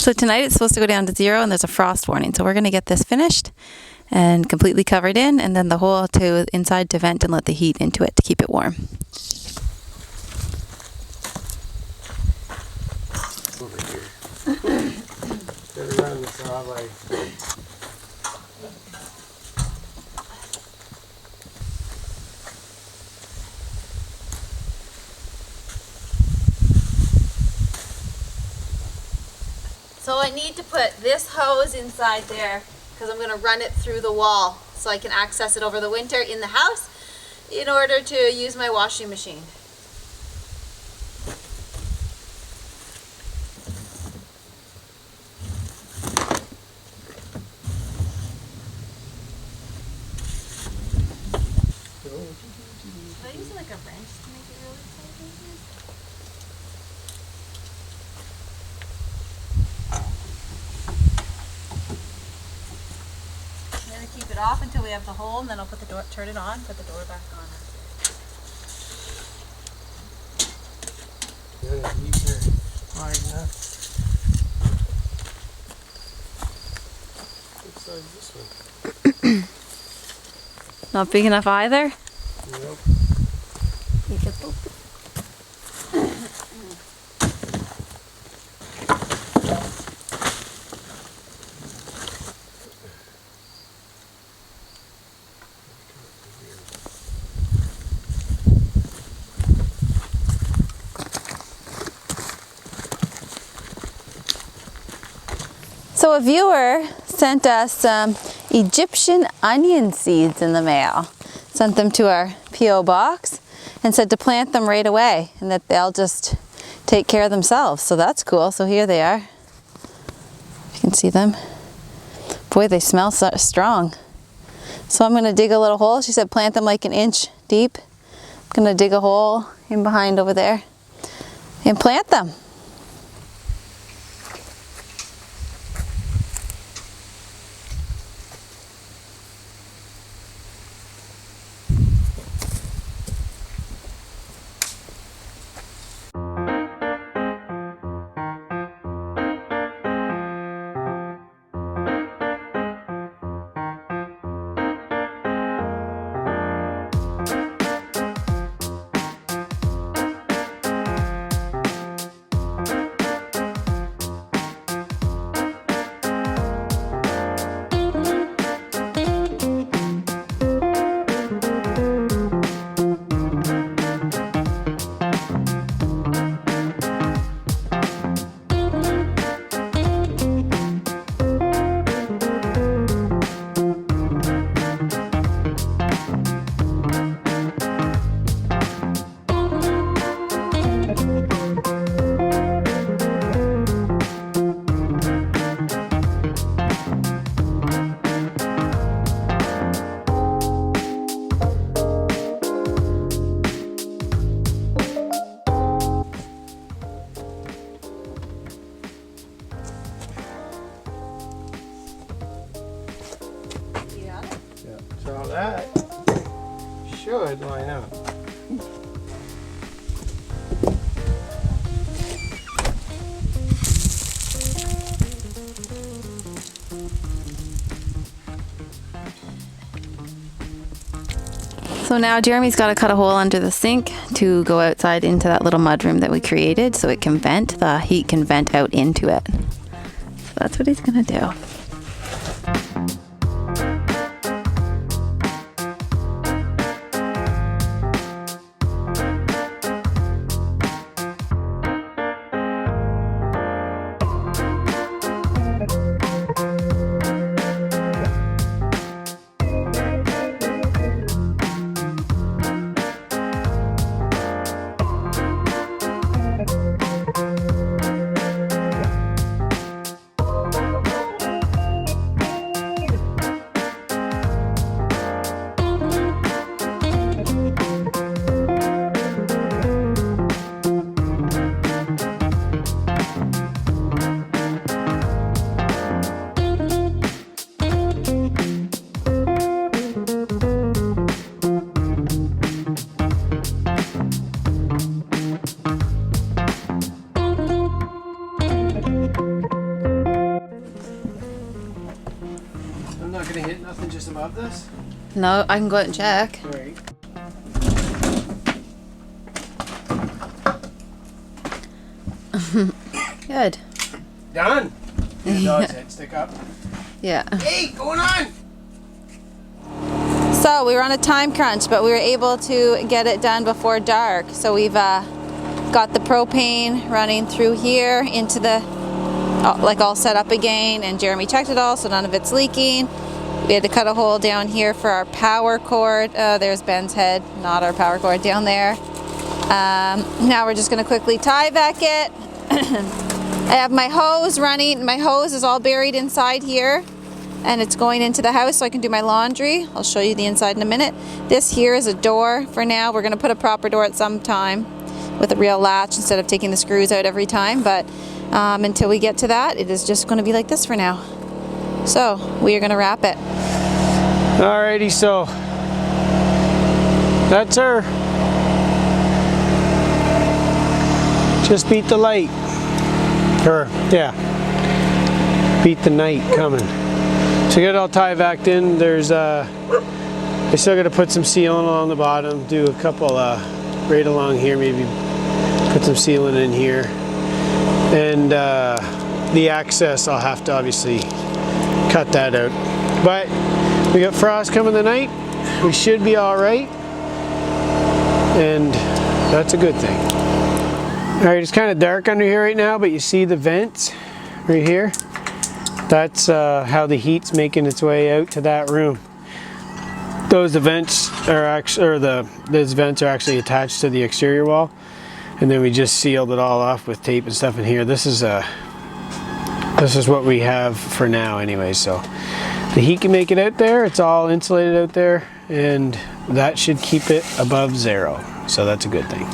So tonight it's supposed to go down to 0 and there's a frost warning. So we're going to get this finished and completely covered in, and then the hole to inside to vent and let the heat into it to keep it warm. Over here. Better run the saw blade. So I need to put this hose inside there because I'm going to run it through the wall so I can access it over the winter in the house in order to use my washing machine. Should I use like a wrench to make it really tight? Keep it off until we have the hole, and then I'll put the door, turn it on, put the door back on. Good, these are wide enough. What size is this one? Not big enough either? Nope. So a viewer sent us some Egyptian onion seeds in the mail. Sent them to our P.O. box and said to plant them right away and that they'll just take care of themselves. So that's cool. So here they are. You can see them. Boy, they smell so strong. So I'm going to dig a little hole. She said plant them like an inch deep. I'm going to dig a hole in behind over there and plant them. So that should line up. So now Jeremy's got to cut a hole under the sink to go outside into that little mudroom that we created so it can vent, the heat can vent out into it. So that's what he's going to do. I'm not gonna hit nothing just above this? No, I can go out and check. All right. Good. Done. The dog's head stick up. Yeah. Hey, going on? So we were on a time crunch, but we were able to get it done before dark. So we've got the propane running through here into the, like all set up again, and Jeremy checked it all, so none of it's leaking. We had to cut a hole down here for our power cord. There's Ben's head, not our power cord down there. Now we're just gonna quickly tie back it. I have my hose running. My hose is all buried inside here, and it's going into the house so I can do my laundry. I'll show you the inside in a minute. This here is a door for now. We're gonna put a proper door at some time with a real latch instead of taking the screws out every time, but until we get to that, it is just gonna be like this for now. So we are gonna wrap it. Alrighty, so that's her. Just beat the light. Or, yeah. Beat the night coming. So get it all tie backed in. There's I still gotta put some sealant on the bottom, do a couple right along here, maybe put some sealant in here. And the access, I'll have to obviously cut that out. But we got frost coming tonight. We should be all right. And that's a good thing. All right, it's kind of dark under here right now, but you see the vents right here? That's how the heat's making its way out to that room. Those vents are actually, those vents are actually attached to the exterior wall, and then we just sealed it all off with tape and stuff in here. This is what we have for now, anyway. So the heat can make it out there. It's all insulated out there, and that should keep it above 0. So that's a good thing.